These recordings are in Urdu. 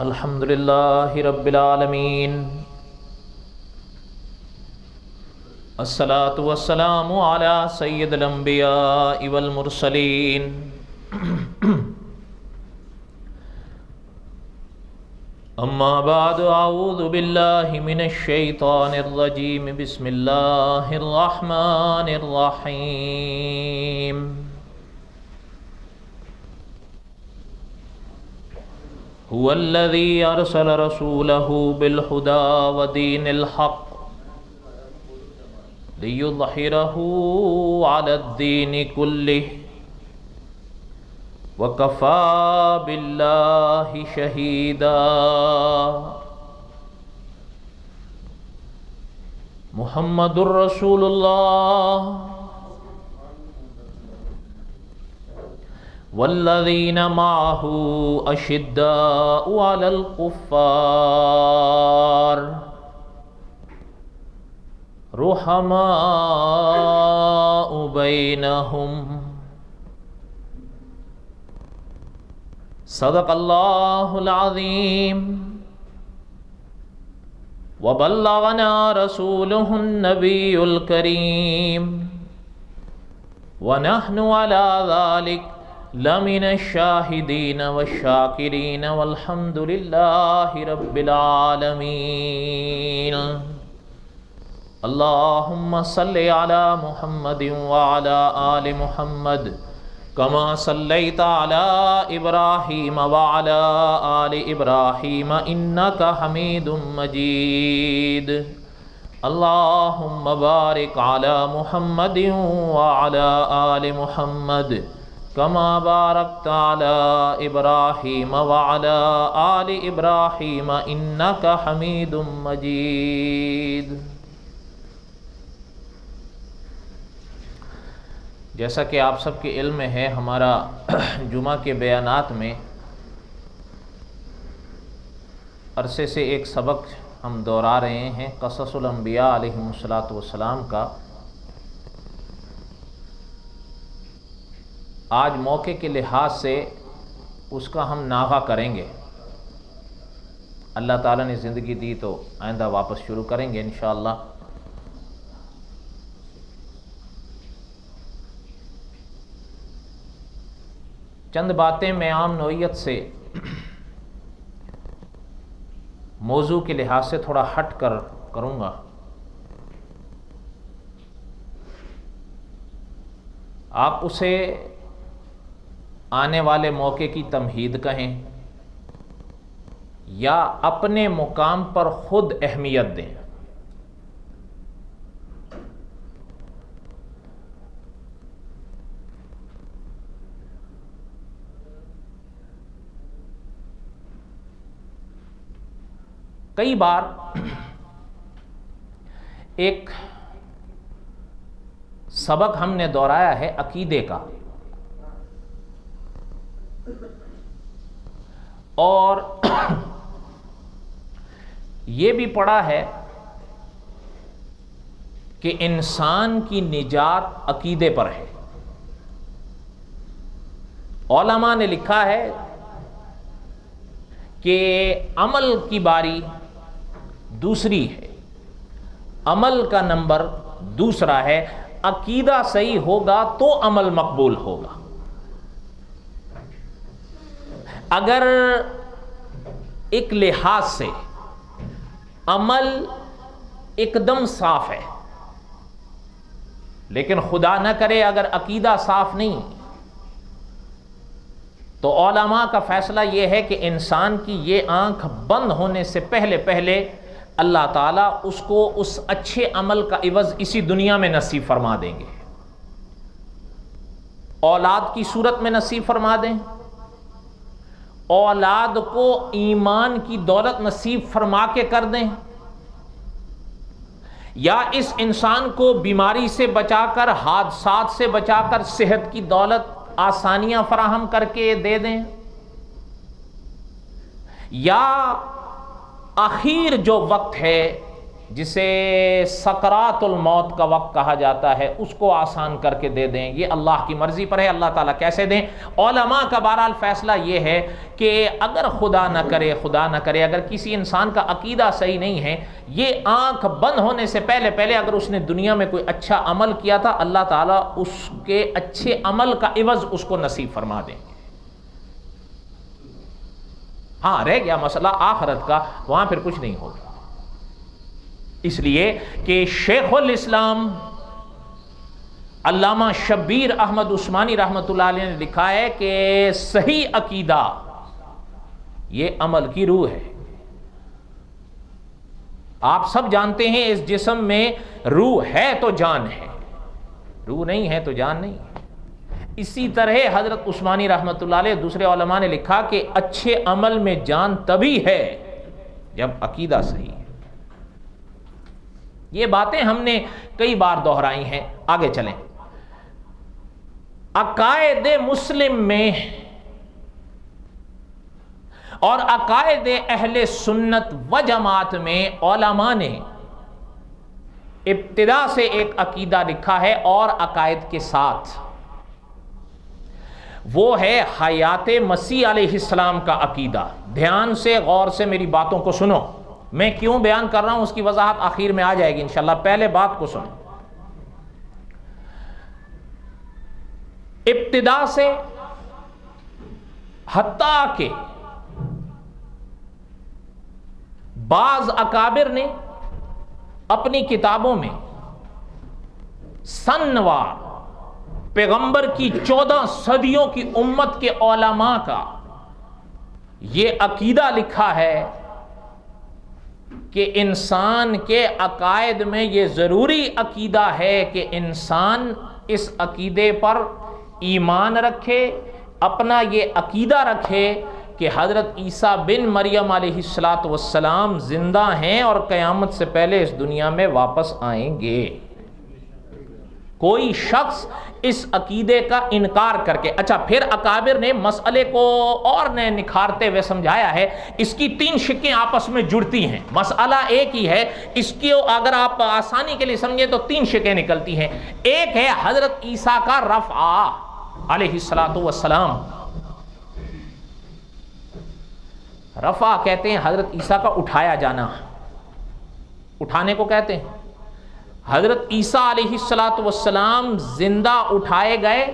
الحمد للہ رب العالمین، الصلاۃ والسلام علی سید الانبیاء والمرسلین۔ اما بعد، اعوذ باللہ من الشیطان الرجیم، بسم اللہ الرحمن الرحیم۔ هو الذی ارسل رسولہ بالہدی ودین الحق لیظہرہ علی الدین کلہ وکفی باللہ شہیدا۔ محمد الرسول اللہ والذین معہ اشداء علی الکفار رحماء بینہم۔ صدق اللہ العظیم وبلغنا رسولہ النبی الکریم ونحن علی ذلک لمن الشاہدین والشاکرین والحمد للہ رب العالمین۔ اللہم صلی علی محمد وعلی آل محمد کما صلیت علی ابراہیم وعلی آل ابراہیم انکا حمید مجید۔ اللہم بارک علی محمد وعلی آل محمد کما بارکت علی ابراہیم وعلی آل ابراہیم انکا حمید مجید۔ جیسا کہ آپ سب کے علم میں ہے، ہمارا جمعہ کے بیانات میں عرصے سے ایک سبق ہم دہرا رہے ہیں، قصص الانبیاء علیہم السلام کا۔ آج موقع کے لحاظ سے اس کا ہم ناغہ کریں گے۔ اللہ تعالیٰ نے زندگی دی تو آئندہ واپس شروع کریں گے انشاءاللہ۔ چند باتیں میں عام نوعیت سے موضوع کے لحاظ سے تھوڑا ہٹ کر کروں گا۔ آپ اسے آنے والے موقع کی تمہید کہیں یا اپنے مقام پر خود اہمیت دیں۔ کئی بار ایک سبق ہم نے دہرایا ہے عقیدے کا، اور یہ بھی پڑھا ہے کہ انسان کی نجات عقیدے پر ہے۔ علماء نے لکھا ہے کہ عمل کی باری دوسری ہے، عمل کا نمبر دوسرا ہے۔ عقیدہ صحیح ہوگا تو عمل مقبول ہوگا۔ اگر ایک لحاظ سے عمل ایک دم صاف ہے، لیکن خدا نہ کرے اگر عقیدہ صاف نہیں، تو علماء کا فیصلہ یہ ہے کہ انسان کی یہ آنکھ بند ہونے سے پہلے اللہ تعالیٰ اس کو اس اچھے عمل کا عوض اسی دنیا میں نصیب فرما دیں گے۔ اولاد کی صورت میں نصیب فرما دیں، اولاد کو ایمان کی دولت نصیب فرما کے کر دیں، یا اس انسان کو بیماری سے بچا کر، حادثات سے بچا کر صحت کی دولت آسانیاں فراہم کر کے دے دیں، یا آخر جو وقت ہے جسے سکرات الموت کا وقت کہا جاتا ہے، اس کو آسان کر کے دے دیں، یہ اللہ کی مرضی پر ہے، اللہ تعالیٰ کیسے دیں۔ علماء کا بہرحال فیصلہ یہ ہے کہ اگر خدا نہ کرے اگر کسی انسان کا عقیدہ صحیح نہیں ہے، یہ آنکھ بند ہونے سے پہلے اگر اس نے دنیا میں کوئی اچھا عمل کیا تھا، اللہ تعالیٰ اس کے اچھے عمل کا عوض اس کو نصیب فرما دیں گے۔ ہاں رہ گیا مسئلہ آخرت کا، وہاں پھر کچھ نہیں ہوگا، اس لیے کہ شیخ الاسلام علامہ شبیر احمد عثمانی رحمۃ اللہ علیہ نے لکھا ہے کہ صحیح عقیدہ یہ عمل کی روح ہے۔ آپ سب جانتے ہیں اس جسم میں روح ہے تو جان ہے، روح نہیں ہے تو جان نہیں ہے۔ اسی طرح حضرت عثمانی رحمۃ اللہ علیہ دوسرے علماء نے لکھا کہ اچھے عمل میں جان تبھی ہے جب عقیدہ صحیح ہے۔ یہ باتیں ہم نے کئی بار دہرائی ہیں، آگے چلیں۔ عقائد مسلم میں اور عقائد اہل سنت و جماعت میں علماء نے ابتدا سے ایک عقیدہ لکھا ہے اور عقائد کے ساتھ، وہ ہے حیات مسیح علیہ السلام کا عقیدہ۔ دھیان سے غور سے میری باتوں کو سنو، میں کیوں بیان کر رہا ہوں اس کی وضاحت آخر میں آ جائے گی انشاءاللہ، پہلے بات کو سنو۔ ابتدا سے حتیٰ کہ بعض اکابر نے اپنی کتابوں میں سنوار پیغمبر کی 14 صدیوں کی امت کے علماء کا یہ عقیدہ لکھا ہے کہ انسان کے عقائد میں یہ ضروری عقیدہ ہے کہ انسان اس عقیدے پر ایمان رکھے، اپنا یہ عقیدہ رکھے کہ حضرت عیسیٰ بن مریم علیہ السلام زندہ ہیں اور قیامت سے پہلے اس دنیا میں واپس آئیں گے۔ کوئی شخص اس عقیدے کا انکار کر کے، اچھا پھر اکابر نے مسئلے کو اور نے نکھارتے ہوئے سمجھایا ہے، اس کی 3 شقیں آپس میں جڑتی ہیں، مسئلہ ایک ہی ہے، اس کی اگر آپ آسانی کے لیے سمجھیں تو 3 شقیں نکلتی ہیں۔ ایک ہے حضرت عیسیٰ کا رفع علیہ السلام، رفع کہتے ہیں حضرت عیسیٰ کا اٹھایا جانا، اٹھانے کو کہتے ہیں۔ حضرت عیسیٰ علیہ السلام زندہ اٹھائے گئے،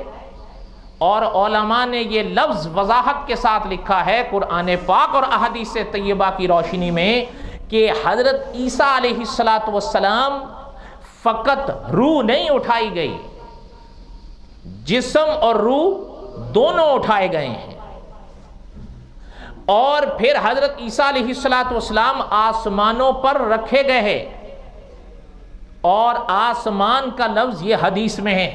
اور علماء نے یہ لفظ وضاحت کے ساتھ لکھا ہے قرآن پاک اور احادیث طیبہ کی روشنی میں کہ حضرت عیسیٰ علیہ السلام فقط روح نہیں اٹھائی گئی، جسم اور روح دونوں اٹھائے گئے ہیں، اور پھر حضرت عیسیٰ علیہ السلام آسمانوں پر رکھے گئے ہیں، اور آسمان کا لفظ یہ حدیث میں ہے،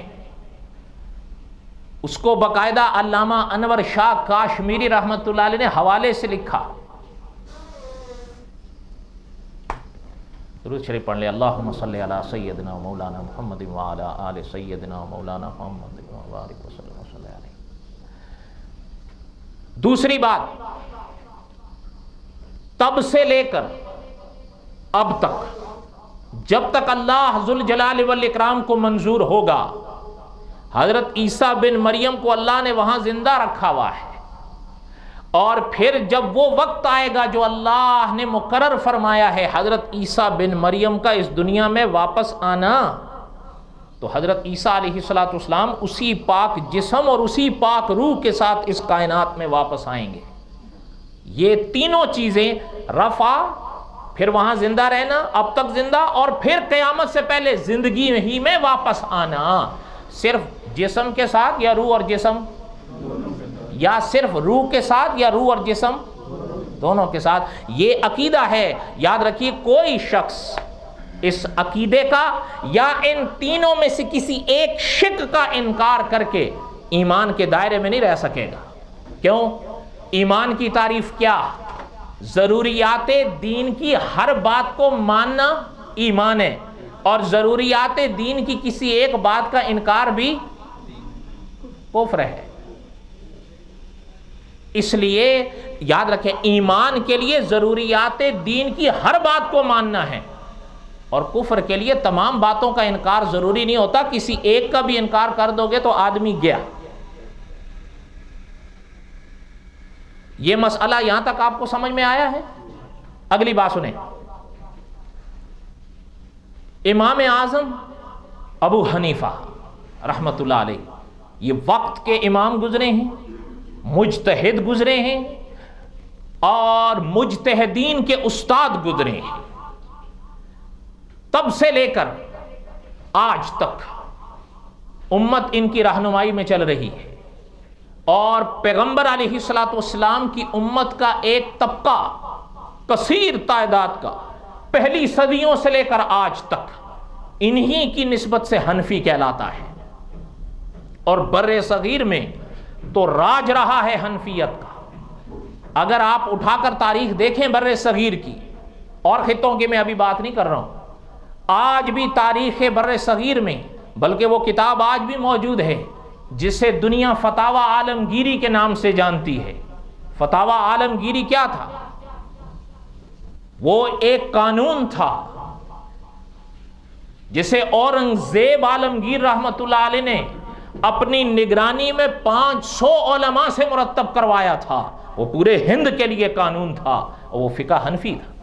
اس کو باقاعدہ علامہ انور شاہ کاشمیری رحمت اللہ علیہ نے حوالے سے لکھا۔ درود شریف پڑھ لے، اللہم صلی علی سیدنا مولانا محمد وعلی آل سیدنا مولانا محمد وبارک وسلم صلی علیہ۔ دوسری بات، تب سے لے کر اب تک، جب تک اللہ ذوالجلال والاکرام کو منظور ہوگا، حضرت عیسیٰ بن مریم کو اللہ نے وہاں زندہ رکھا ہوا ہے، اور پھر جب وہ وقت آئے گا جو اللہ نے مقرر فرمایا ہے حضرت عیسیٰ بن مریم کا اس دنیا میں واپس آنا، تو حضرت عیسیٰ علیہ السلام اسی پاک جسم اور اسی پاک روح کے ساتھ اس کائنات میں واپس آئیں گے۔ یہ تینوں چیزیں، رفع، پھر وہاں زندہ رہنا، اب تک زندہ، اور پھر قیامت سے پہلے زندگی ہی میں واپس آنا، صرف جسم کے ساتھ یا روح اور جسم، یا صرف روح کے ساتھ یا روح اور جسم دونوں کے ساتھ، یہ عقیدہ ہے۔ یاد رکھیے کوئی شخص اس عقیدے کا یا ان تینوں میں سے کسی ایک شق کا انکار کر کے ایمان کے دائرے میں نہیں رہ سکے گا۔ کیوں؟ ایمان کی تعریف کیا؟ ضروریات دین کی ہر بات کو ماننا ایمان ہے، اور ضروریات دین کی کسی ایک بات کا انکار بھی کفر ہے۔ اس لیے یاد رکھیں، ایمان کے لیے ضروریات دین کی ہر بات کو ماننا ہے، اور کفر کے لیے تمام باتوں کا انکار ضروری نہیں ہوتا، کسی ایک کا بھی انکار کر دو گے تو آدمی گیا۔ یہ مسئلہ یہاں تک آپ کو سمجھ میں آیا ہے؟ اگلی بات سنیں، امام اعظم ابو حنیفہ رحمۃ اللہ علیہ یہ وقت کے امام گزرے ہیں، مجتہد گزرے ہیں، اور مجتہدین کے استاد گزرے ہیں۔ تب سے لے کر آج تک امت ان کی رہنمائی میں چل رہی ہے، اور پیغمبر علیہ الصلوۃ والسلام کی امت کا ایک طبقہ کثیر تعداد کا پہلی صدیوں سے لے کر آج تک انہی کی نسبت سے حنفی کہلاتا ہے، اور بر صغیر میں تو راج رہا ہے حنفیت کا۔ اگر آپ اٹھا کر تاریخ دیکھیں بر صغیر کی، اور خطوں کی میں ابھی بات نہیں کر رہا ہوں، آج بھی تاریخ بر صغیر میں، بلکہ وہ کتاب آج بھی موجود ہے جسے دنیا فتاوی عالمگیری کے نام سے جانتی ہے۔ فتاوی عالمگیری کیا تھا؟ وہ ایک قانون تھا جسے اورنگزیب عالمگیر رحمت اللہ علیہ نے اپنی نگرانی میں 500 علماء سے مرتب کروایا تھا۔ وہ پورے ہند کے لیے قانون تھا، اور وہ فقہ حنفی تھا۔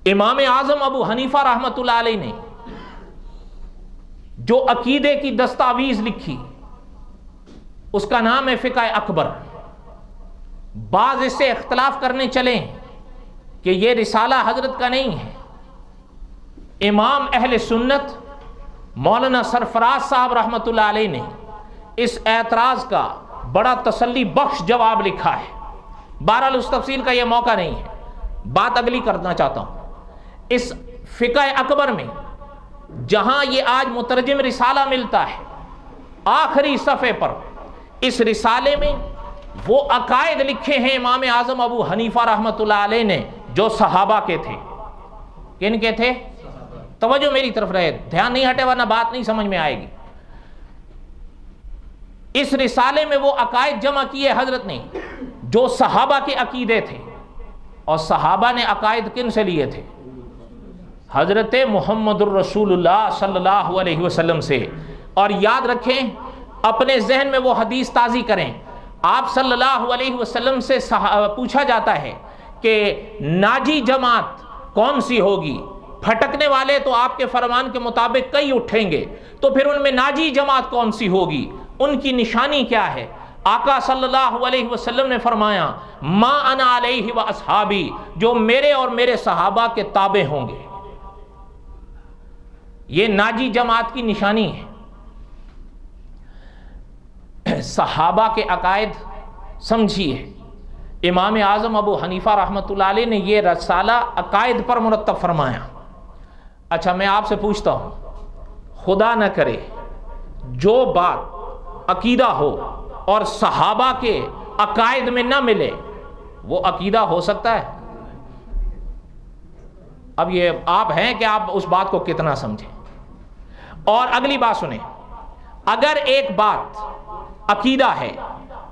امام اعظم ابو حنیفہ رحمت اللہ علیہ نے جو عقیدے کی دستاویز لکھی اس کا نام ہے فقہ اکبر۔ بعض اس سے اختلاف کرنے چلے کہ یہ رسالہ حضرت کا نہیں ہے۔ امام اہل سنت مولانا سرفراز صاحب رحمت اللہ علیہ نے اس اعتراض کا بڑا تسلی بخش جواب لکھا ہے۔ بہرحال اس تفصیل کا یہ موقع نہیں ہے، بات اگلی کرنا چاہتا ہوں۔ اس فقہ اکبر میں جہاں یہ آج مترجم رسالہ ملتا ہے، آخری صفحے پر اس رسالے میں وہ عقائد لکھے ہیں امام اعظم ابو حنیفہ رحمت اللہ علیہ نے جو صحابہ کے تھے۔ کن کے تھے؟ توجہ میری طرف رہے، دھیان نہیں ہٹے ورنہ بات نہیں سمجھ میں آئے گی۔ اس رسالے میں وہ عقائد جمع کیے حضرت نے جو صحابہ کے عقیدے تھے، اور صحابہ نے عقائد کن سے لیے تھے؟ حضرت محمد الرسول اللہ صلی اللہ علیہ وسلم سے۔ اور یاد رکھیں، اپنے ذہن میں وہ حدیث تازی کریں، آپ صلی اللہ علیہ وسلم سے پوچھا جاتا ہے کہ ناجی جماعت کون سی ہوگی؟ پھٹکنے والے تو آپ کے فرمان کے مطابق کئی اٹھیں گے، تو پھر ان میں ناجی جماعت کون سی ہوگی؟ ان کی نشانی کیا ہے؟ آقا صلی اللہ علیہ وسلم نے فرمایا ما انا علیہ و اصحابی، جو میرے اور میرے صحابہ کے تابع ہوں گے۔ یہ ناجی جماعت کی نشانی ہے۔ صحابہ کے عقائد سمجھیے، امام اعظم ابو حنیفہ رحمت اللہ علیہ نے یہ رسالہ عقائد پر مرتب فرمایا۔ اچھا میں آپ سے پوچھتا ہوں، خدا نہ کرے جو بات عقیدہ ہو اور صحابہ کے عقائد میں نہ ملے، وہ عقیدہ ہو سکتا ہے؟ اب یہ آپ ہیں کہ آپ اس بات کو کتنا سمجھیں۔ اور اگلی بات سنیں، اگر ایک بات عقیدہ ہے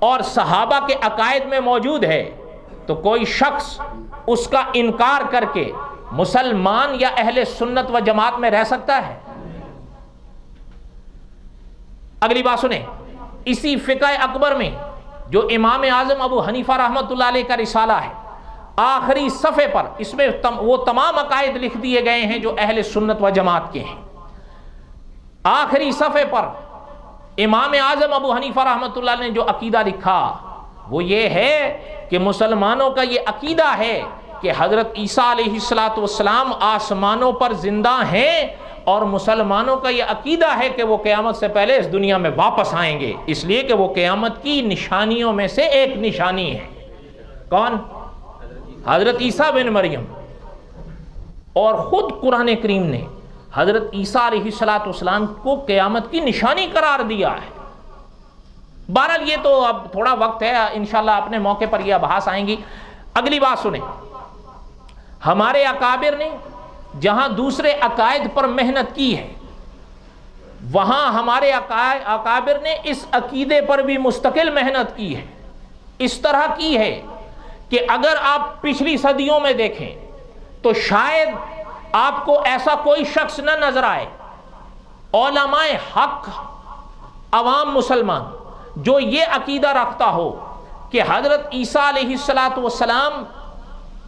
اور صحابہ کے عقائد میں موجود ہے تو کوئی شخص اس کا انکار کر کے مسلمان یا اہل سنت و جماعت میں رہ سکتا ہے؟ اگلی بات سنیں، اسی فقہ اکبر میں جو امام اعظم ابو حنیفہ رحمت اللہ علیہ کا رسالہ ہے، آخری صفحے پر اس میں وہ تمام عقائد لکھ دیے گئے ہیں جو اہل سنت و جماعت کے ہیں۔ آخری صفحے پر امام اعظم ابو حنیفہ رحمت اللہ نے جو عقیدہ لکھا وہ یہ ہے کہ مسلمانوں کا یہ عقیدہ ہے کہ حضرت عیسیٰ علیہ السلام آسمانوں پر زندہ ہیں، اور مسلمانوں کا یہ عقیدہ ہے کہ وہ قیامت سے پہلے اس دنیا میں واپس آئیں گے، اس لیے کہ وہ قیامت کی نشانیوں میں سے ایک نشانی ہے۔ کون؟ حضرت عیسیٰ بن مریم۔ اور خود قرآن کریم نے حضرت عیسیٰ علیہ السلام کو قیامت کی نشانی قرار دیا ہے۔ بہرحال یہ تو اب تھوڑا وقت ہے، انشاءاللہ اپنے موقع پر یہ بحث آئیں گی۔ اگلی بات سنیں، ہمارے اکابر نے جہاں دوسرے عقائد پر محنت کی ہے، وہاں ہمارے اکابر نے اس عقیدے پر بھی مستقل محنت کی ہے۔ اس طرح کی ہے کہ اگر آپ پچھلی صدیوں میں دیکھیں تو شاید آپ کو ایسا کوئی شخص نہ نظر آئے علماء حق عوام مسلمان جو یہ عقیدہ رکھتا ہو کہ حضرت عیسیٰ علیہ السلام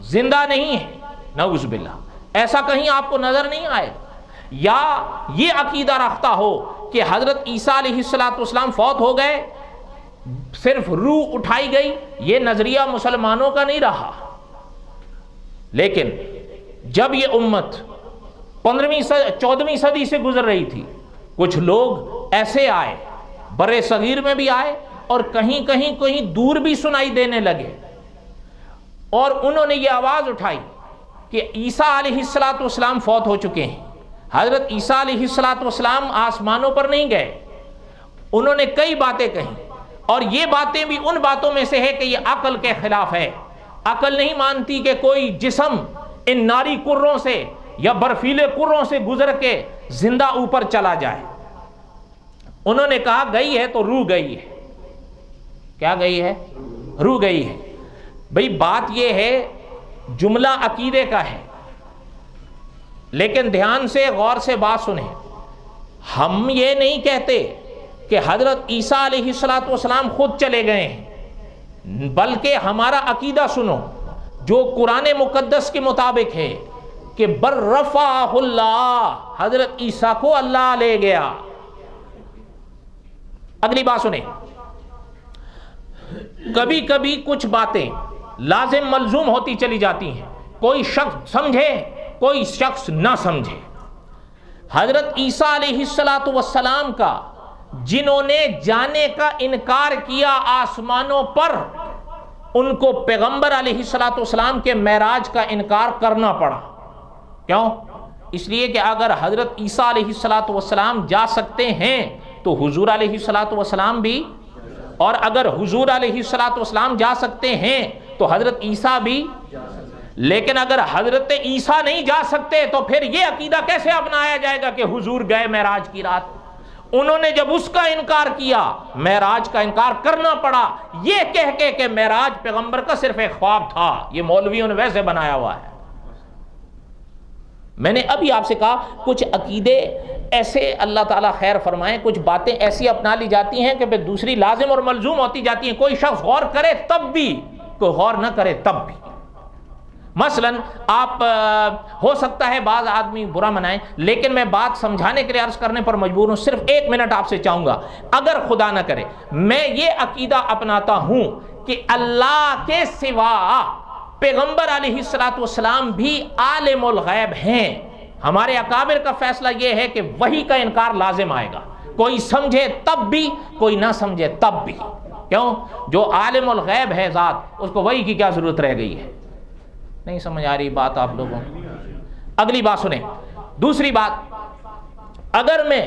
زندہ نہیں ہے، نعوذ باللہ، ایسا کہیں آپ کو نظر نہیں آئے، یا یہ عقیدہ رکھتا ہو کہ حضرت عیسیٰ علیہ السلام فوت ہو گئے، صرف روح اٹھائی گئی، یہ نظریہ مسلمانوں کا نہیں رہا۔ لیکن جب یہ امت 14ویں صدی سے گزر رہی تھی، کچھ لوگ ایسے آئے، برے صغیر میں بھی آئے اور کہیں دور بھی سنائی دینے لگے، اور انہوں نے یہ آواز اٹھائی کہ عیسیٰ علیہ السلام فوت ہو چکے ہیں، حضرت عیسیٰ علیہ السلام آسمانوں پر نہیں گئے۔ انہوں نے کئی باتیں کہیں، اور یہ باتیں بھی ان باتوں میں سے ہے کہ یہ عقل کے خلاف ہے۔ عقل نہیں مانتی کہ کوئی جسم ان ناری کروں سے یا برفیلے کروں سے گزر کے زندہ اوپر چلا جائے۔ انہوں نے کہا گئی ہے تو روح گئی ہے۔ کیا گئی ہے؟ روح گئی ہے۔ بھئی بات یہ ہے، جملہ عقیدے کا ہے، لیکن دھیان سے غور سے بات سنیں۔ ہم یہ نہیں کہتے کہ حضرت عیسیٰ علیہ السلام خود چلے گئے ہیں، بلکہ ہمارا عقیدہ سنو جو قرآن مقدس کے مطابق ہے کہ بر رفعہ اللہ، حضرت عیسیٰ کو اللہ لے گیا۔ اگلی بات سنیں، کبھی کبھی کچھ باتیں لازم ملزوم ہوتی چلی جاتی ہیں، کوئی شخص سمجھے کوئی شخص نہ سمجھے۔ حضرت عیسیٰ علیہ السلام کا جنہوں نے جانے کا انکار کیا آسمانوں پر، ان کو پیغمبر علیہ السلام کے معراج کا انکار کرنا پڑا۔ کیوں؟ اس لیے کہ اگر حضرت عیسیٰ علیہ السلام جا سکتے ہیں تو حضور علیہ السلام بھی، اور اگر حضور علیہ السلام جا سکتے ہیں تو حضرت عیسیٰ بھی۔ لیکن اگر حضرت عیسیٰ نہیں جا سکتے تو پھر یہ عقیدہ کیسے اپنایا جائے گا کہ حضور گئے معراج کی رات؟ انہوں نے جب اس کا انکار کیا، معراج کا انکار کرنا پڑا، یہ کہہ کے کہ معراج پیغمبر کا صرف ایک خواب تھا۔ یہ مولویوں نے ویسے بنایا ہوا ہے۔ میں نے ابھی آپ سے کہا کچھ عقیدے ایسے، اللہ تعالیٰ خیر فرمائیں، کچھ باتیں ایسی اپنا لی جاتی ہیں کہ پھر دوسری لازم اور ملزوم ہوتی جاتی ہیں۔ کوئی شخص غور کرے تب بھی، کوئی غور نہ کرے تب بھی۔ مثلا آپ ہو سکتا ہے بعض آدمی برا منائیں، لیکن میں بات سمجھانے کے لیے عرض کرنے پر مجبور ہوں، صرف 1 منٹ آپ سے چاہوں گا۔ اگر خدا نہ کرے میں یہ عقیدہ اپناتا ہوں کہ اللہ کے سوا پیغمبر علیہ السلام بھی عالم الغیب ہیں، ہمارے اکابر کا فیصلہ یہ ہے کہ وحی کا انکار لازم آئے گا، کوئی سمجھے تب بھی کوئی نہ سمجھے تب بھی۔ کیوں؟ جو عالم الغیب ہے ذات، اس کو وحی کی کیا ضرورت رہ گئی ہے؟ نہیں سمجھ آ رہی بات آپ لوگوں؟ اگلی بات سنیں۔ دوسری بات، اگر میں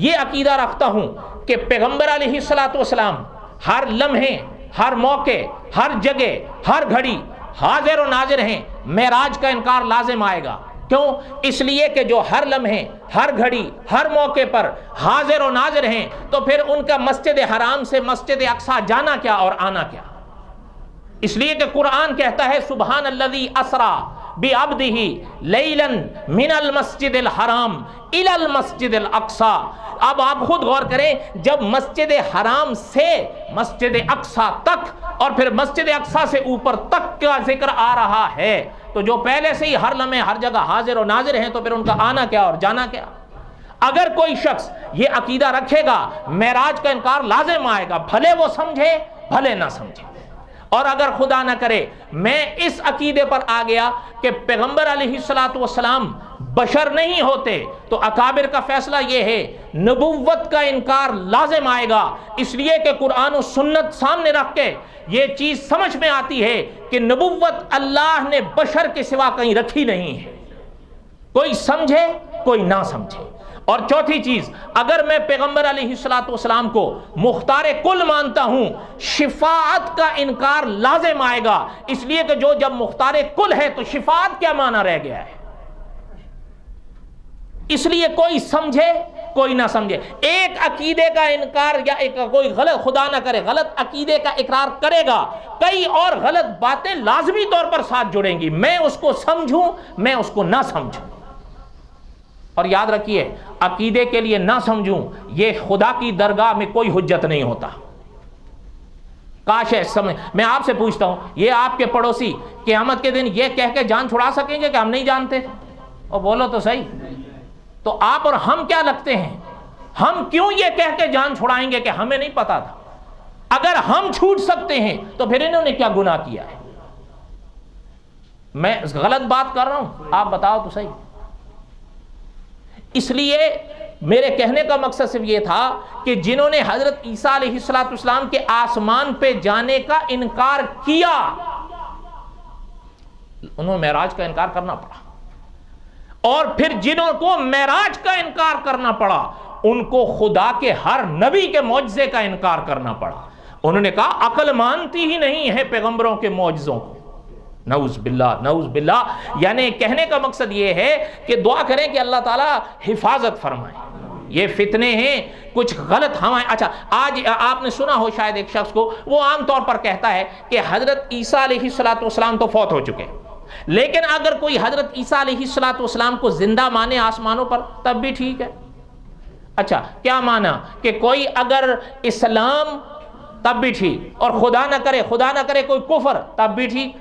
یہ عقیدہ رکھتا ہوں کہ پیغمبر علیہ السلام ہر لمحے، ہر موقع، ہر جگہ، ہر گھڑی حاضر و ناظر ہیں، معراج کا انکار لازم آئے گا۔ کیوں؟ اس لیے کہ جو ہر لمحے، ہر گھڑی، ہر موقع پر حاضر و ناظر ہیں، تو پھر ان کا مسجد حرام سے مسجد اقصیٰ جانا کیا اور آنا کیا؟ اس لیے کہ قرآن کہتا ہے سبحان الذی اسریٰ بعبدہ لیلا من المسجد الحرام الی المسجد الاقصیٰ۔ اب آپ خود غور کریں، جب مسجد حرام سے مسجد اقصیٰ تک اور پھر مسجد اقصیٰ سے اوپر تک کا ذکر آ رہا ہے، تو جو پہلے سے ہی ہر لمحے ہر جگہ حاضر و ناظر ہیں، تو پھر ان کا آنا کیا اور جانا کیا؟ اگر کوئی شخص یہ عقیدہ رکھے گا معراج کا انکار لازم آئے گا، بھلے وہ سمجھے بھلے نہ سمجھے۔ اور اگر خدا نہ کرے میں اس عقیدے پر آ گیا کہ پیغمبر علیہ السلام بشر نہیں ہوتے، تو اکابر کا فیصلہ یہ ہے نبوت کا انکار لازم آئے گا، اس لیے کہ قرآن و سنت سامنے رکھ کے یہ چیز سمجھ میں آتی ہے کہ نبوت اللہ نے بشر کے سوا کہیں رکھی نہیں ہے، کوئی سمجھے کوئی نہ سمجھے۔ اور چوتھی چیز، اگر میں پیغمبر علیہ السلام کو مختار کل مانتا ہوں، شفاعت کا انکار لازم آئے گا، اس لیے کہ جو جب مختار کل ہے تو شفاعت کیا معنی رہ گیا ہے؟ اس لیے کوئی سمجھے کوئی نہ سمجھے. ایک عقیدے کا انکار یا کوئی غلط، خدا نہ کرے، غلط عقیدے کا اقرار کرے گا، کئی اور غلط باتیں لازمی طور پر ساتھ جڑیں گی، میں اس کو سمجھوں میں اس کو نہ سمجھوں. اور یاد رکھیے عقیدے کے لیے نہ سمجھوں یہ خدا کی درگاہ میں کوئی حجت نہیں ہوتا. کاش ہے سمجھ. میں آپ سے پوچھتا ہوں، یہ آپ کے پڑوسی قیامت کے دن یہ کہہ کے جان چھڑا سکیں گے کہ ہم نہیں جانتے؟ اور بولو تو صحیح. تو آپ اور ہم کیا لگتے ہیں؟ ہم کیوں یہ کہہ کے جان چھڑائیں گے کہ ہمیں نہیں پتا تھا؟ اگر ہم چھوٹ سکتے ہیں تو پھر انہوں نے کیا گناہ کیا ہے؟ میں غلط بات کر رہا ہوں؟ آپ بتاؤ تو صحیح. اس لیے میرے کہنے کا مقصد صرف یہ تھا کہ جنہوں نے حضرت عیسیٰ علیہ السلام کے آسمان پہ جانے کا انکار کیا انہوں معراج کا انکار کرنا پڑا، اور پھر جنہوں کو معراج کا انکار کرنا پڑا ان کو خدا کے ہر نبی کے معجزے کا انکار کرنا پڑا. انہوں نے کہا عقل مانتی ہی نہیں ہے پیغمبروں کے معجزوں کو. نعوذ باللہ نعوذ باللہ. یعنی کہنے کا مقصد یہ ہے کہ دعا کریں کہ اللہ تعالیٰ حفاظت فرمائے. یہ فتنے ہیں، کچھ غلط ہوائیں. اچھا آج آپ نے سنا ہو شاید ایک شخص کو، وہ عام طور پر کہتا ہے کہ حضرت عیسیٰ علیہ السلام تو فوت ہو چکے، لیکن اگر کوئی حضرت عیسیٰ علیہ السلام کو زندہ مانے آسمانوں پر تب بھی ٹھیک ہے. اچھا کیا مانا کہ کوئی اگر اسلام تب بھی ٹھیک، اور خدا نہ کرے کوئی کفر تب بھی ٹھیک؟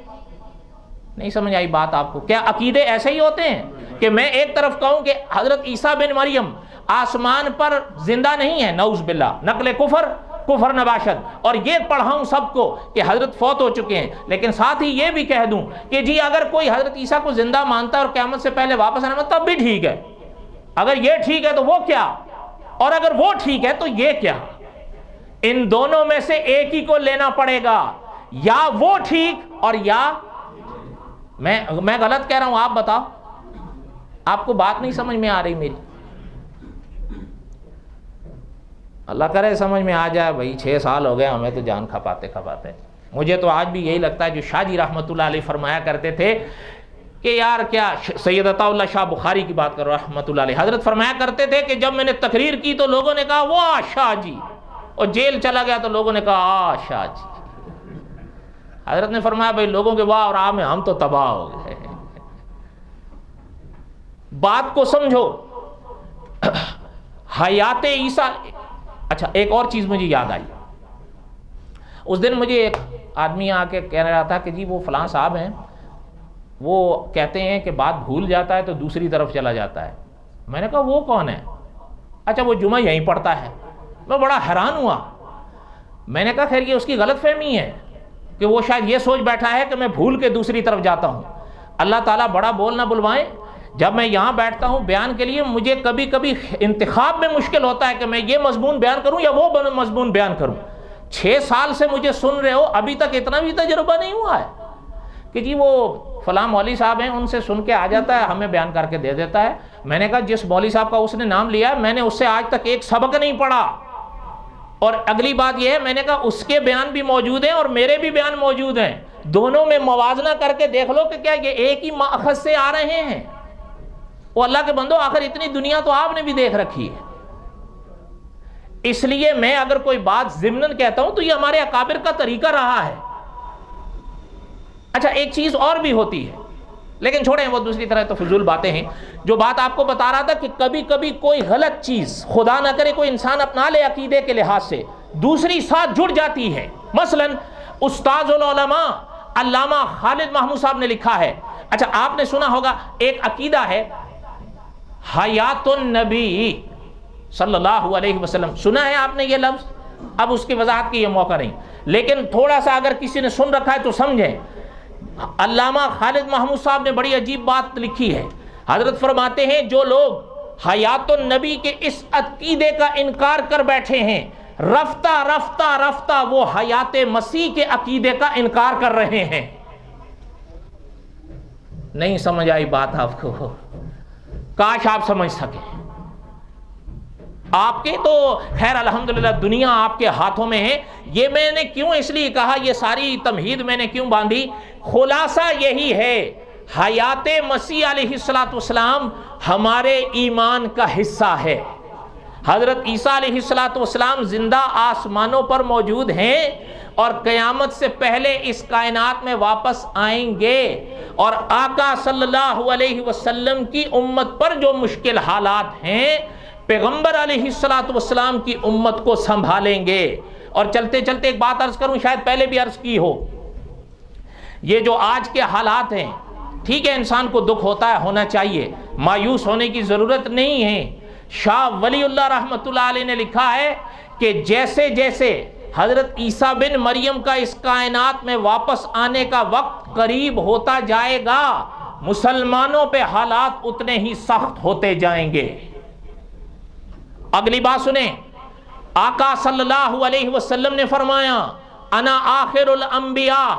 نہیں سمجھ آئی بات آپ کو؟ کیا عقیدے ایسے ہی ہوتے ہیں کہ میں ایک طرف کہوں کہ حضرت عیسیٰ بن مریم آسمان پر زندہ نہیں ہے، نعوذ باللہ، نقل کفر نباشد، اور یہ پڑھاؤں سب کو کہ حضرت فوت ہو چکے ہیں، لیکن ساتھ ہی یہ بھی کہہ دوں کہ جی اگر کوئی حضرت عیسیٰ کو زندہ مانتا ہے اور قیامت سے پہلے واپس آنا تب بھی ٹھیک ہے. اگر یہ ٹھیک ہے تو وہ کیا، اور اگر وہ ٹھیک ہے تو یہ کیا؟ ان دونوں میں سے ایک ہی کو لینا پڑے گا، یا وہ ٹھیک اور یا میں غلط کہہ رہا ہوں. آپ بتاؤ، آپ کو بات نہیں سمجھ میں آ رہی میری؟ اللہ کرے سمجھ میں آ جائے. بھائی 6 سال ہو گئے ہمیں تو جان کھپاتے. مجھے تو آج بھی یہی لگتا ہے جو شاہ جی رحمۃ اللہ علیہ فرمایا کرتے تھے کہ یار کیا، سید عطا اللہ شاہ بخاری کی بات کرو رحمۃ اللہ علیہ، حضرت فرمایا کرتے تھے کہ جب میں نے تقریر کی تو لوگوں نے کہا واہ شاہ جی، اور جیل چلا گیا تو لوگوں نے کہا آ شاہ جی. حضرت نے فرمایا بھائی لوگوں کے واہ اور آ میں ہم تو تباہ ہو گئے. بات کو سمجھو. حیات عیسیٰ. اچھا ایک اور چیز مجھے یاد آئی. اس دن مجھے ایک آدمی آ کے کہہ رہا تھا کہ جی وہ فلاں صاحب ہیں، وہ کہتے ہیں کہ بات بھول جاتا ہے تو دوسری طرف چلا جاتا ہے. میں نے کہا وہ کون ہے؟ اچھا وہ جمعہ یہیں پڑھتا ہے. میں بڑا حیران ہوا. میں نے کہا خیر یہ اس کی غلط فہمی ہے کہ وہ شاید یہ سوچ بیٹھا ہے کہ میں بھول کے دوسری طرف جاتا ہوں. اللہ تعالیٰ بڑا بول نہ بلوائیں. جب میں یہاں بیٹھتا ہوں بیان کے لیے، مجھے کبھی کبھی انتخاب میں مشکل ہوتا ہے کہ میں یہ مضمون بیان کروں یا وہ مضمون بیان کروں. 6 سال سے مجھے سن رہے ہو، ابھی تک اتنا بھی تجربہ نہیں ہوا ہے کہ جی وہ فلاں مولوی صاحب ہیں، ان سے سن کے آ جاتا ہے، ہمیں بیان کر کے دے دیتا ہے. میں نے کہا جس مولوی صاحب کا اس نے نام لیا میں نے اس سے آج تک ایک سبق نہیں پڑھا. اور اگلی بات یہ ہے، میں نے کہا اس کے بیان بھی موجود ہیں اور میرے بھی بیان موجود ہیں، دونوں میں موازنہ کر کے دیکھ لو کہ کیا یہ ایک ہی ماخذ سے آ رہے ہیں. وہ اللہ کے بندو آخر اتنی دنیا تو آپ نے بھی دیکھ رکھی ہے. اس لیے میں اگر کوئی بات ضمناً کہتا ہوں تو یہ ہمارے اکابر کا طریقہ رہا ہے. اچھا ایک چیز اور بھی ہوتی ہے، لیکن چھوڑیں وہ دوسری طرح تو فضول باتیں ہیں. جو بات آپ کو بتا رہا تھا کہ کبھی کبھی کوئی غلط چیز خدا نہ کرے کوئی انسان اپنا لے عقیدے کے لحاظ سے، دوسری ساتھ جڑ جاتی ہے. مثلا استاذ العلماء علامہ خالد محمود صاحب نے لکھا ہے. اچھا آپ نے سنا ہوگا ایک عقیدہ ہے حیات النبی صلی اللہ علیہ وسلم. سنا ہے آپ نے یہ لفظ؟ اب اس کی وضاحت کی یہ موقع نہیں، لیکن تھوڑا سا اگر کسی نے سن رکھا ہے تو سمجھیں. علامہ خالد محمود صاحب نے بڑی عجیب بات لکھی ہے. حضرت فرماتے ہیں جو لوگ حیات النبی کے اس عقیدے کا انکار کر بیٹھے ہیں، رفتہ رفتہ رفتہ وہ حیات مسیح کے عقیدے کا انکار کر رہے ہیں. نہیں سمجھ آئی بات آپ کو؟ کاش آپ سمجھ سکیں. آپ کے تو خیر الحمدللہ دنیا آپ کے ہاتھوں میں ہے. یہ میں نے کیوں اس لیے کہا، یہ ساری تمہید میں نے کیوں باندھی، خلاصہ یہی ہے حیات مسیح علیہ السلام ہمارے ایمان کا حصہ ہے. حضرت عیسیٰ علیہ السلام زندہ آسمانوں پر موجود ہیں اور قیامت سے پہلے اس کائنات میں واپس آئیں گے، اور آقا صلی اللہ علیہ وسلم کی امت پر جو مشکل حالات ہیں پیغمبر علیہ السلام کی امت کو سنبھالیں گے۔ اور چلتے چلتے ایک بات عرض کروں، شاید پہلے بھی عرض کی ہو، یہ جو آج کے حالات ہیں، ٹھیک ہے انسان کو دکھ ہوتا ہے، ہونا چاہیے، مایوس ہونے کی ضرورت نہیں ہے۔ شاہ ولی اللہ رحمۃ اللہ علیہ نے لکھا ہے کہ جیسے جیسے حضرت عیسیٰ بن مریم کا اس کائنات میں واپس آنے کا وقت قریب ہوتا جائے گا، مسلمانوں پہ حالات اتنے ہی سخت ہوتے جائیں گے۔ اگلی بات سنیں، آقا صلی اللہ علیہ وسلم نے فرمایا انا آخر الانبیاء،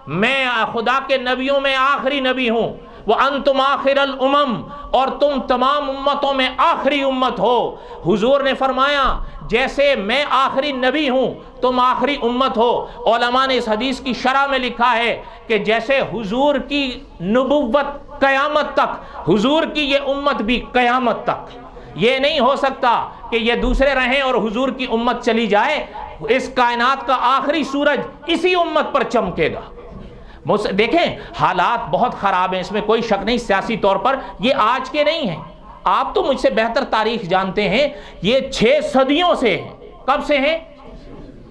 میں خدا کے نبیوں میں آخری نبی ہوں، وانتم آخر الامم، اور تم تمام امتوں میں آخری امت ہو۔ حضور نے فرمایا جیسے میں آخری نبی ہوں تم آخری امت ہو۔ علماء نے اس حدیث کی شرح میں لکھا ہے کہ جیسے حضور کی نبوت قیامت تک، حضور کی یہ امت بھی قیامت تک، یہ نہیں ہو سکتا کہ یہ دوسرے رہیں اور حضور کی امت چلی جائے۔ اس کائنات کا آخری سورج اسی امت پر چمکے گا۔ دیکھیں حالات بہت خراب ہیں، اس میں کوئی شک نہیں، سیاسی طور پر یہ آج کے نہیں ہیں، آپ تو مجھ سے بہتر تاریخ جانتے ہیں، یہ 6 صدیوں سے ہیں۔ کب سے ہیں؟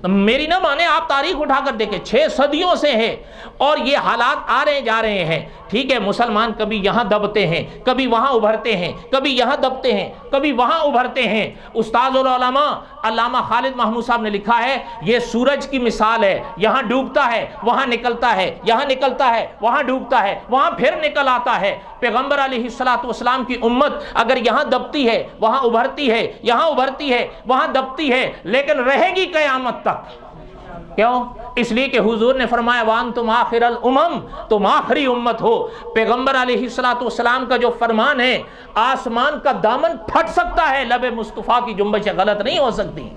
میری نہ مانے، آپ تاریخ اٹھا کر دیکھیں، 6 صدیوں سے ہے، اور یہ حالات آ رہے جا رہے ہیں۔ ٹھیک ہے، مسلمان کبھی یہاں دبتے ہیں، کبھی وہاں ابھرتے ہیں، کبھی یہاں دبتے ہیں، کبھی وہاں ابھرتے ہیں۔ استاذ العلماء علامہ خالد محمود صاحب نے لکھا ہے یہ سورج کی مثال ہے، یہاں ڈوبتا ہے وہاں نکلتا ہے، یہاں نکلتا ہے وہاں ڈوبتا ہے، وہاں پھر نکل آتا ہے۔ پیغمبر علیہ السلام کی امت اگر یہاں دبتی ہے وہاں ابھرتی ہے، یہاں ابھرتی ہے وہاں دبتی ہے، لیکن رہے گی قیامت تک۔ کیوں؟ اس لیے کہ حضور نے فرمایا وانتم آخر الامم، تم آخری امت ہو۔ پیغمبر علیہ السلام کا جو فرمان ہے، آسمان کا دامن پھٹ سکتا ہے، لب مصطفیٰ کی جنبش غلط نہیں ہو سکتی۔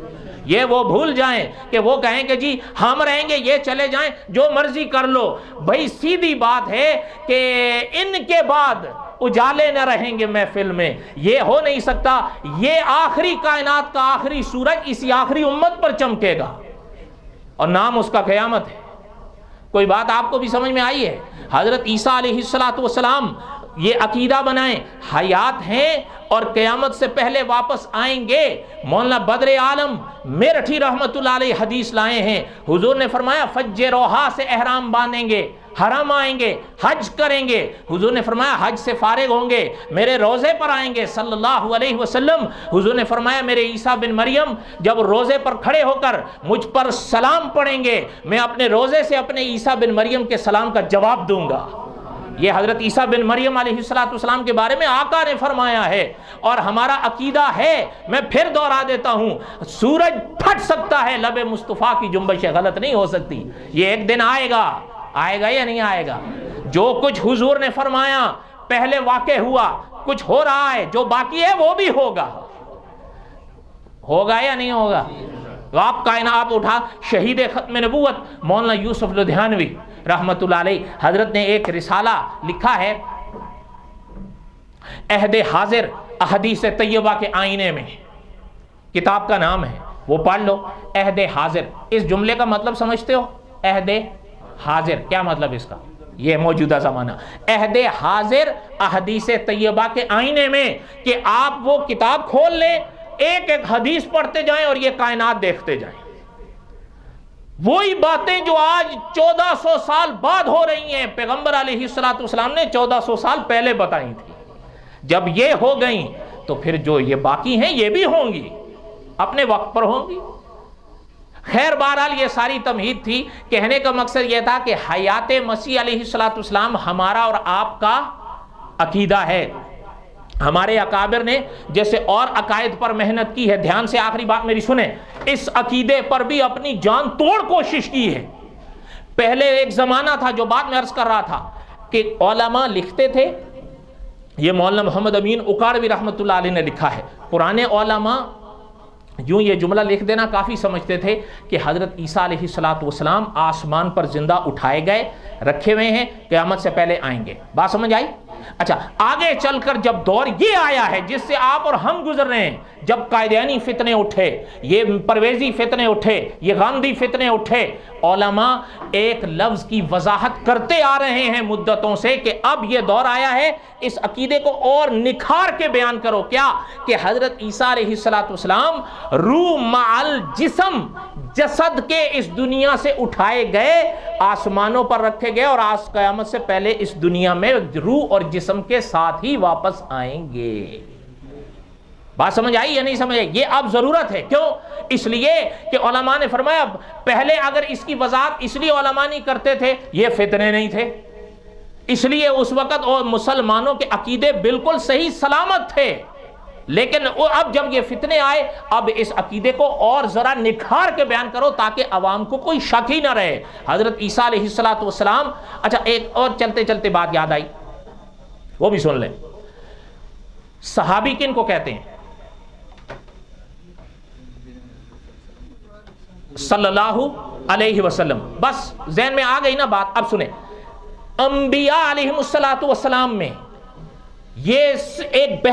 یہ وہ بھول جائیں کہ وہ کہیں کہ جی ہم رہیں گے، یہ چلے جائیں، جو مرضی کر لو۔ بھائی سیدھی بات ہے کہ ان کے بعد اجالے نہ رہیں گے محفل میں، یہ ہو نہیں سکتا۔ یہ آخری کائنات کا آخری سورج اسی آخری امت پر چمکے گا، اور نام اس کا قیامت ہے۔ کوئی بات آپ کو بھی سمجھ میں آئی ہے؟ حضرت عیسیٰ علیہ السلام یہ عقیدہ بنائیں، حیات ہیں اور قیامت سے پہلے واپس آئیں گے۔ مولانا بدر عالم میرٹھی رحمت اللہ علیہ حدیث لائے ہیں، حضور نے فرمایا فج روحا سے احرام باندھیں گے، حرم آئیں گے، حج کریں گے۔ حضور نے فرمایا حج سے فارغ ہوں گے، میرے روزے پر آئیں گے صلی اللہ علیہ وسلم۔ حضور نے فرمایا میرے عیسیٰ بن مریم جب روزے پر کھڑے ہو کر مجھ پر سلام پڑھیں گے، میں اپنے روزے سے اپنے عیسیٰ بن مریم کے سلام کا جواب دوں گا۔ یہ حضرت عیسیٰ بن مریم علیہ السلام کے بارے میں آقا نے فرمایا ہے، اور ہمارا عقیدہ ہے، میں پھر دوہرا دیتا ہوں، سورج پھٹ سکتا ہے، لب مصطفیٰ کی جنبش غلط نہیں ہو سکتی۔ یہ ایک دن آئے گا، آئے گا یا نہیں آئے گا؟ جو کچھ حضور نے فرمایا پہلے واقع ہوا، کچھ ہو رہا ہے، جو باقی ہے وہ بھی ہوگا۔ ہوگا یا نہیں ہوگا؟ آپ کائنات اٹھا شہید ختم نبوت مولانا یوسف لدھیانوی رحمت اللہ علیہ حضرت نے ایک رسالہ لکھا ہے عہد حاضر احادیث طیبہ کے آئینے میں، کتاب کا نام ہے، وہ پڑھ لو، عہد حاضر۔ اس جملے کا مطلب سمجھتے ہو؟ عہد حاضر کیا مطلب اس کا؟ یہ موجودہ زمانہ، عہد حاضر احادیث طیبہ کے آئینے میں، کہ آپ وہ کتاب کھول لیں، ایک ایک حدیث پڑھتے جائیں اور یہ کائنات دیکھتے جائیں۔ وہی باتیں جو آج 1400 سال بعد ہو رہی ہیں، پیغمبر علیہ السلام نے 1400 سال پہلے بتائی تھی۔ جب یہ ہو گئیں تو پھر جو یہ باقی ہیں یہ بھی ہوں گی، اپنے وقت پر ہوں گی۔ خیر بہرحال یہ ساری تمہید تھی، کہنے کا مقصد یہ تھا کہ حیات مسیح علیہ السلام ہمارا اور آپ کا عقیدہ ہے۔ ہمارے اکابر نے جیسے اور عقائد پر محنت کی ہے، دھیان سے آخری بات میری سنیں، اس عقیدے پر بھی اپنی جان توڑ کوشش کی ہے۔ پہلے ایک زمانہ تھا، جو بات میں عرض کر رہا تھا، کہ علماء لکھتے تھے، یہ مولانا محمد امین اکاڑوی رحمت اللہ علیہ نے لکھا ہے، پرانے علماء یوں یہ جملہ لکھ دینا کافی سمجھتے تھے کہ حضرت عیسیٰ علیہ السلام آسمان پر زندہ اٹھائے گئے، رکھے ہوئے ہیں، قیامت سے پہلے آئیں گے۔ بات سمجھ آئی؟ اچھا آگے چل کر جب دور یہ آیا ہے جس سے آپ اور ہم گزر رہے ہیں، جب قائدینی فتنے اٹھے، یہ پرویزی فتنے اٹھے، یہ گاندھی فتنے اٹھے، علماء ایک لفظ کی وضاحت کرتے آ رہے ہیں مدتوں سے کہ اب یہ دور آیا ہے، اس عقیدے کو اور نکھار کے بیان کرو۔ کیا کہ حضرت عیسیٰ علیہ السلام روح مع الجسم، جسد کے اس دنیا سے اٹھائے گئے، آسمانوں پر رکھے گئے، اور آج قیامت سے پہلے اس دنیا میں روح اور جسم کے ساتھ ہی واپس آئیں گے۔ بات سمجھ آئی یا نہیں سمجھ آئی؟ یہ اب ضرورت ہے۔ کیوں؟ اس لیے کہ علماء نے فرمایا پہلے اگر اس کی وضاحت اس لیے علماء نہیں کرتے تھے، یہ فتنے نہیں تھے، اس لیے اس وقت اور مسلمانوں کے عقیدے بالکل صحیح سلامت تھے، لیکن اب جب یہ فتنے آئے، اب اس عقیدے کو اور ذرا نکھار کے بیان کرو تاکہ عوام کو کوئی شک ہی نہ رہے۔ حضرت عیسیٰ علیہ السلام، اچھا ایک اور چلتے چلتے بات یاد آئی، وہ بھی سن لیں۔ صحابی کن کو کہتے ہیں؟ صلی اللہ علیہ وسلم۔ بس ذہن میں آ گئی نا بات؟ اب سنیں، انبیاء علیہ السلام میں یہ ایک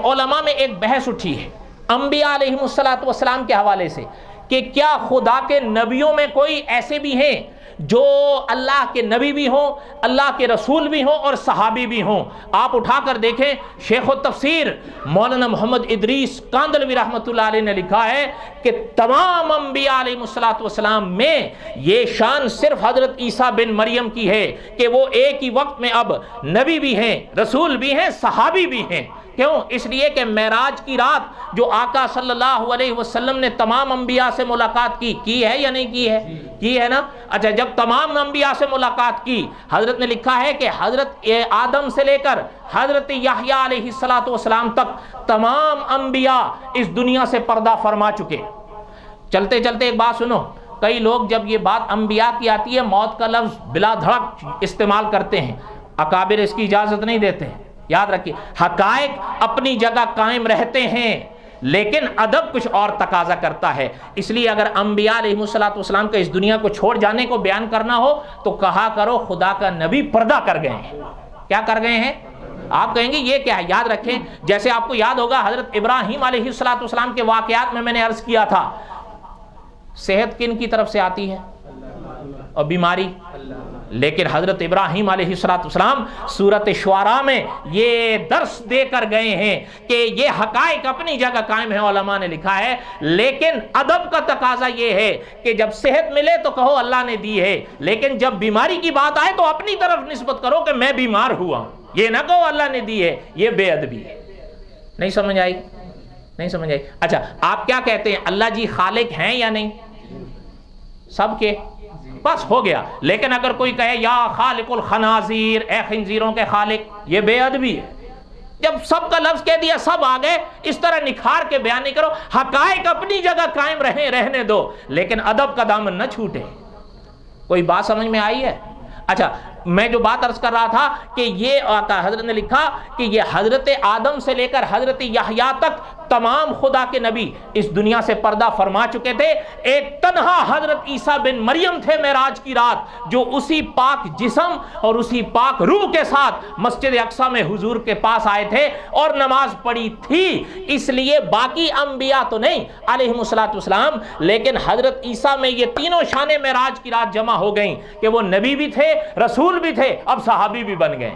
علماء میں ایک بحث اٹھی ہے انبیاء علیہ السلام کے حوالے سے کہ کیا خدا کے نبیوں میں کوئی ایسے بھی ہیں جو اللہ کے نبی بھی ہوں، اللہ کے رسول بھی ہوں اور صحابی بھی ہوں؟ آپ اٹھا کر دیکھیں، شیخ التفسیر مولانا محمد ادریس کاندلوی رحمۃ اللہ علیہ نے لکھا ہے کہ تمام انبیاء علیہ السلام میں یہ شان صرف حضرت عیسیٰ بن مریم کی ہے کہ وہ ایک ہی وقت میں اب نبی بھی ہیں، رسول بھی ہیں، صحابی بھی ہیں۔ کیوں؟ اس لیے کہ معراج کی رات جو آقا صلی اللہ علیہ وسلم نے تمام انبیاء سے ملاقات کی ہے یا نہیں کی ہے؟ کی ہے نا؟ اچھا جب تمام انبیاء سے ملاقات کی، حضرت نے لکھا ہے کہ حضرت آدم سے لے کر حضرت یحییٰ علیہ السلام تک تمام انبیاء اس دنیا سے پردہ فرما چکے۔ چلتے چلتے ایک بات سنو، کئی لوگ جب یہ بات انبیاء کی آتی ہے موت کا لفظ بلا دھڑک استعمال کرتے ہیں، اکابر اس کی اجازت نہیں دیتے ہیں۔ یاد رکھیے، حقائق اپنی جگہ قائم رہتے ہیں لیکن ادب کچھ اور تقاضا کرتا ہے۔ اس لیے اگر انبیاء علیہ السلام کا اس دنیا کو چھوڑ جانے کو بیان کرنا ہو تو کہا کرو خدا کا نبی پردہ کر گئے ہیں۔ کیا کر گئے ہیں؟ آپ کہیں گے یہ کیا ہے؟ یاد رکھیں، جیسے آپ کو یاد ہوگا حضرت ابراہیم علیہ السلام کے واقعات میں نے عرض کیا تھا، صحت کن کی طرف سے آتی ہے اور بیماری؟ لیکن حضرت ابراہیم علیہ السلام سورۃ شعراء میں یہ درس دے کر گئے ہیں کہ یہ حقائق اپنی جگہ قائم ہیں، علماء نے لکھا ہے، لیکن ادب کا تقاضا یہ ہے کہ جب صحت ملے تو کہو اللہ نے دی ہے، لیکن جب بیماری کی بات آئے تو اپنی طرف نسبت کرو کہ میں بیمار ہوا، یہ نہ کہو اللہ نے دی ہے۔ یہ بے ادبی ہے۔ نہیں سمجھ آئی؟ نہیں سمجھ آئی؟ اچھا آپ کیا کہتے ہیں، اللہ جی خالق ہیں یا نہیں سب کے؟ بس ہو گیا۔ لیکن اگر کوئی کہے یا خالق الخنازیر، اے خنزیروں کے خالق، یہ بے ادبی ہے۔ جب سب کا لفظ کہہ دیا سب آ گئے، اس طرح نکھار کے بیان نہیں کرو، حقائق اپنی جگہ قائم رہنے دو لیکن ادب کا دامن نہ چھوٹے۔ کوئی بات سمجھ میں آئی ہے؟ اچھا میں جو بات عرض کر رہا تھا کہ یہ حضرت نے لکھا کہ یہ حضرت آدم سے لے کر حضرت یحییٰ تک تمام خدا کے نبی اس دنیا سے پردہ فرما چکے تھے، ایک تنہا حضرت عیسیٰ بن مریم تھے معراج کی رات جو اسی پاک جسم اور اسی پاک روح کے ساتھ مسجد اقصیٰ میں حضور کے پاس آئے تھے اور نماز پڑھی تھی۔ اس لیے باقی انبیاء تو نہیں علیہم السلام، لیکن حضرت عیسیٰ میں یہ تینوں شانیں معراج کی رات جمع ہو گئیں کہ وہ نبی بھی تھے، رسول بھی تھے، اب صحابی بھی بن گئے۔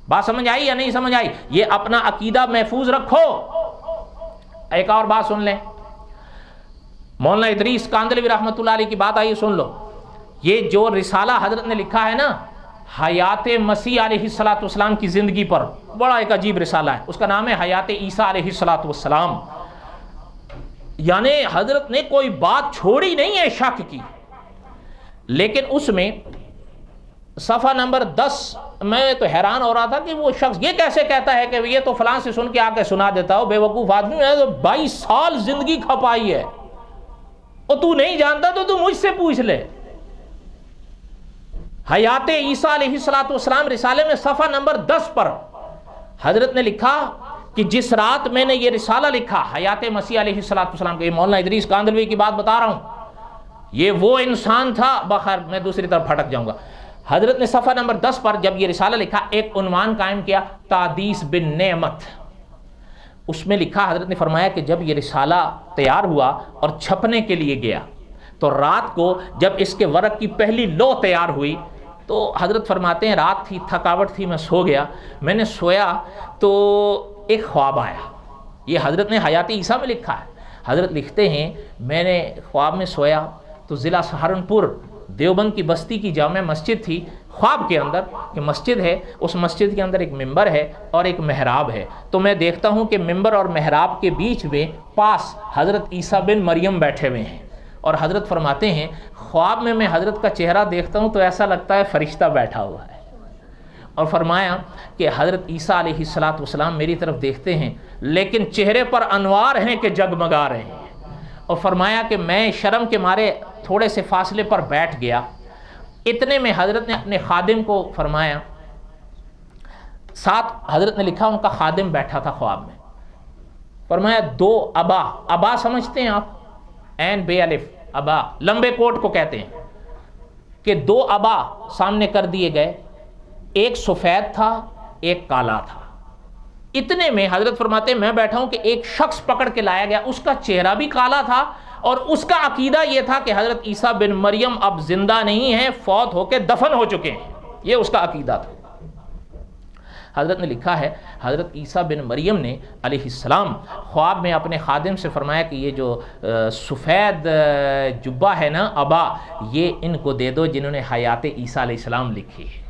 بات سمجھ آئی یا نہیں سمجھ آئی؟ یہ اپنا عقیدہ محفوظ رکھو۔ ایک اور بات سن لیں، مولانا ادریس کاندلوی رحمۃ اللہ علیہ کی بات آئی، سن لو۔ یہ جو رسالہ حضرت نے لکھا ہے نا حیات مسیح علیہ السلام کی زندگی پر، بڑا ایک عجیب رسالہ ہے، اس کا نام ہے حیات عیسیٰ علیہ السلام۔ یعنی حضرت نے کوئی بات چھوڑی نہیں ہے شک کی، لیکن اس میں صفحہ نمبر 10 میں تو حیران ہو رہا تھا کہ وہ شخص یہ کیسے کہتا ہے کہ یہ تو فلاں سے سن کے آ کے سنا دیتا ہو، بے وقوف آدمی ہے، تو 22 سال زندگی کھپائی ہے اور تو نہیں جانتا تو مجھ سے پوچھ لے۔ حیات عیسیٰ علیہ السلام رسالے میں صفحہ نمبر 10 پر حضرت نے لکھا کہ جس رات میں نے یہ رسالہ لکھا حیات مسیح علیہ السلام کے، یہ مولانا ادریس کاندلوی کی بات بتا رہا ہوں، یہ وہ انسان تھا، بخیر میں دوسری طرف پھٹک جاؤں گا، حضرت نے صفحہ نمبر 10 پر جب یہ رسالہ لکھا، ایک عنوان قائم کیا، تعدیث بن نعمت. اس میں لکھا، حضرت نے فرمایا کہ جب یہ رسالہ تیار ہوا اور چھپنے کے لیے گیا تو رات کو جب اس کے ورق کی پہلی لو تیار ہوئی تو حضرت فرماتے ہیں رات تھی، تھکاوٹ تھی، میں سو گیا. میں نے سویا تو ایک خواب آیا. یہ حضرت نے حیات عیسیٰ میں لکھا ہے. حضرت لکھتے ہیں میں نے خواب میں سویا تو ضلع سہارنپور دیوبند کی بستی کی جامع مسجد تھی. خواب کے اندر کہ مسجد ہے، اس مسجد کے اندر ایک ممبر ہے اور ایک محراب ہے. تو میں دیکھتا ہوں کہ ممبر اور محراب کے بیچ میں پاس حضرت عیسیٰ بن مریم بیٹھے ہوئے ہیں. اور حضرت فرماتے ہیں خواب میں حضرت کا چہرہ دیکھتا ہوں تو ایسا لگتا ہے فرشتہ بیٹھا ہوا ہے. اور فرمایا کہ حضرت عیسیٰ علیہ السلام میری طرف دیکھتے ہیں لیکن چہرے پر انوار ہیں کہ جگمگا رہے ہیں. اور فرمایا کہ میں شرم کے مارے تھوڑے سے فاصلے پر بیٹھ گیا. اتنے میں حضرت نے اپنے خادم کو فرمایا، ساتھ حضرت نے لکھا ان کا خادم بیٹھا تھا خواب میں. فرمایا دو ابا سمجھتے ہیں آپ، عین بے الف ابا، لمبے کوٹ کو کہتے ہیں، کہ دو ابا سامنے کر دیے گئے، ایک سفید تھا ایک کالا تھا. اتنے میں حضرت فرماتے ہیں میں بیٹھا ہوں کہ ایک شخص پکڑ کے لایا گیا، اس کا چہرہ بھی کالا تھا اور اس کا عقیدہ یہ تھا کہ حضرت عیسیٰ بن مریم اب زندہ نہیں ہیں، فوت ہو کے دفن ہو چکے ہیں. یہ اس کا عقیدہ تھا. حضرت نے لکھا ہے حضرت عیسیٰ بن مریم نے علیہ السلام خواب میں اپنے خادم سے فرمایا کہ یہ جو سفید جبہ ہے نا ابا، یہ ان کو دے دو جنہوں نے حیات عیسیٰ علیہ السلام لکھی ہے.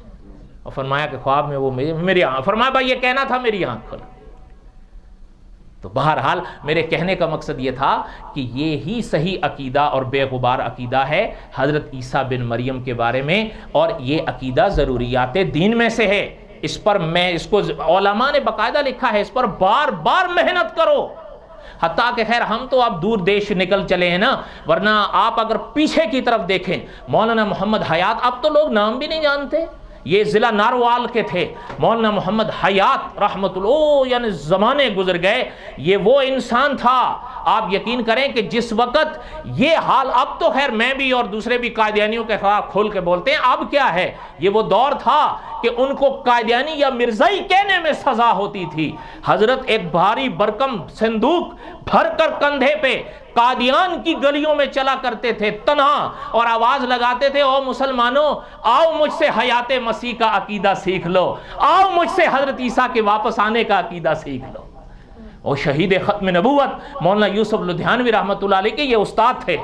اور فرمایا کہ خواب میں وہ میری آنکھ، فرمایا بھائی یہ کہنا تھا میری آنکھ کھل. تو بہرحال میرے کہنے کا مقصد یہ تھا کہ یہ ہی صحیح عقیدہ اور بے غبار عقیدہ ہے حضرت عیسیٰ بن مریم کے بارے میں، اور یہ عقیدہ ضروریات دین میں سے ہے. اس پر اس کو علماء نے باقاعدہ لکھا ہے، اس پر بار بار محنت کرو. حتیٰ کہ خیر ہم تو اب دور دیش نکل چلے ہیں نا، ورنہ آپ اگر پیچھے کی طرف دیکھیں مولانا محمد حیات، اب تو لوگ نام بھی نہیں جانتے. یہ ضلع ناروال کے تھے مولانا محمد حیات رحمت اللہ، یعنی زمانے گزر گئے. یہ وہ انسان تھا، آپ یقین کریں کہ جس وقت یہ حال، اب تو خیر میں بھی اور دوسرے بھی قادیانیوں کے خلاف کھول کے بولتے ہیں، اب کیا ہے، یہ وہ دور تھا کہ ان کو قادیانی یا مرزائی کہنے میں سزا ہوتی تھی. حضرت ایک بھاری برکم صندوق بھر کر کندھے پہ قادیان کی گلیوں میں چلا کرتے تھے تنہا، اور آواز لگاتے تھے او مسلمانوں آؤ مجھ سے حیات مسیح کا عقیدہ سیکھ لو، آؤ مجھ سے حضرت عیسیٰ کے واپس آنے کا عقیدہ سیکھ لو. اور شہید ختم نبوت مولانا یوسف لدھیانوی رحمۃ اللہ علیہ کے یہ استاد تھے.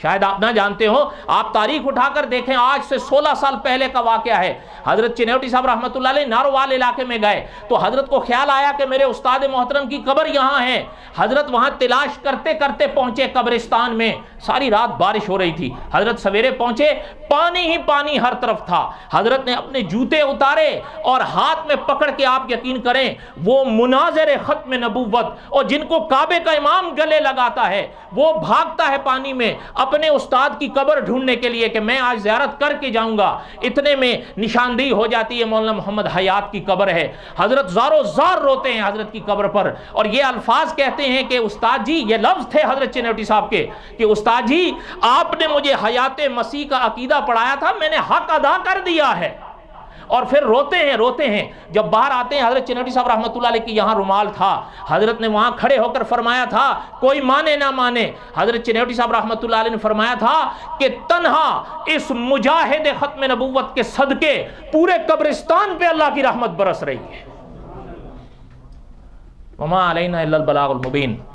شاید آپ نہ جانتے ہو، آپ تاریخ اٹھا کر دیکھیں، آج سے 16 سال پہلے کا واقعہ ہے. حضرت چنیوٹی صاحب رحمۃ اللہ علیہ ناروال علاقے میں گئے تو حضرت کو خیال آیا کہ میرے استاد محترم کی قبر یہاں ہے. حضرت وہاں تلاش کرتے کرتے پہنچے قبرستان میں. ساری رات بارش ہو رہی تھی. حضرت سویرے پہنچے، پانی ہی پانی ہر طرف تھا. حضرت نے اپنے جوتے اتارے اور ہاتھ میں پکڑ کے، آپ یقین کریں وہ مناظر ختم نبوت، اور جن کو کعبے کا امام گلے لگاتا ہے وہ بھاگتا ہے پانی میں اپنے استاد کی قبر ڈھونڈنے کے لیے کہ میں آج زیارت کر کے جاؤں گا. اتنے میں نشاندہی ہو جاتی ہے مولانا محمد حیات کی قبر ہے. حضرت زارو زار روتے ہیں حضرت کی قبر پر، اور یہ الفاظ کہتے ہیں کہ استاد جی، یہ لفظ تھے حضرت چنیوٹی صاحب کے کہ استاد جی آپ نے مجھے حیات مسیح کا عقیدہ پڑھایا تھا، میں نے حق ادا کر دیا ہے. اور پھر روتے ہیں. جب باہر آتے ہیں حضرت چنیوٹی صاحب رحمۃ اللہ علیہ کی یہاں رومال تھا، حضرت نے وہاں کھڑے ہو کر فرمایا تھا کوئی مانے نہ مانے، حضرت چنیوٹی صاحب رحمۃ اللہ علیہ نے فرمایا تھا کہ تنہا اس مجاہد ختم نبوت کے صدقے پورے قبرستان پہ اللہ کی رحمت برس رہی ہے. وما علینا الا البلاغ المبین.